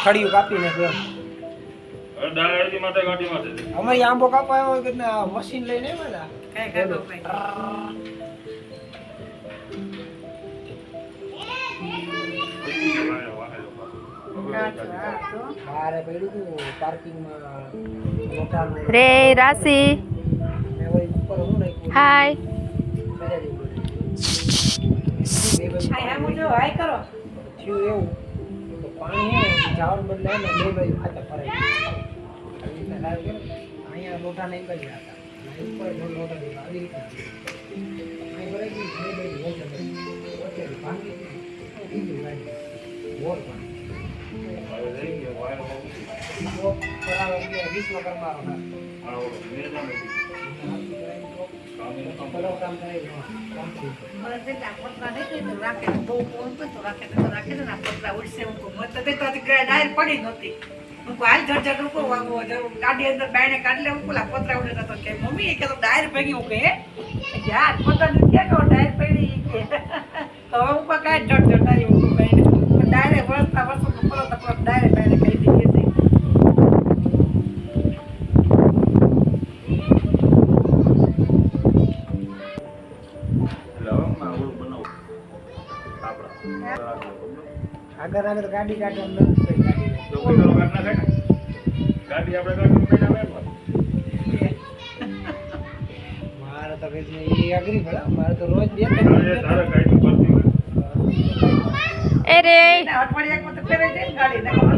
ખડિયું કાપીને ગયો દાળ માટે ગાંઠી માટે અમારી આંબો કાપવા આવ્યો કે મશીન લઈને આવ્યા બારે પડ્યું હતું પાર્કિંગમાં મોટાનું રે રાશિ ને વળી ઉપર હું નાખ્યું હાય હાય કરો થયું એવું તો પાણી હે જાવર બદલાય ને બે બાજુ ખાતા ફરાય અહીંયા લોટા નહીં કરી હતા ઉપર લોટા નહીં આવી રીતે અહીં ભરાઈ ગઈ બે બાજુ વોટર વચ્ચે ભાંગી દીધું ગાડી વોર પાણી વિશ્વકર્મા ગાડી અંદર બાયણે કાઢી લેવું પેલા પતરા ઉડે નતો કે મમ્મી એ કે તો ડાયર ભેગી હું કે યાર પોતાની ક્યાં કહો ડાયર પડી કે તો હવે ઉપર કાંઈ જટ જટારી હું બાયણે ડાયરે વરસતા વર્ષો પરત પરત ડાયરે બાયણે કહી દઈએ છે આગળ આગળ ગાડી કાઢવા ગાડી આપણે મારે તો કઈ એ અઘરી પડે મારે તો રોજ બે તારે ગાડી પડતી એ રે અઠવાડિયામાં તો ફેરાઈ જાય ને ગાડી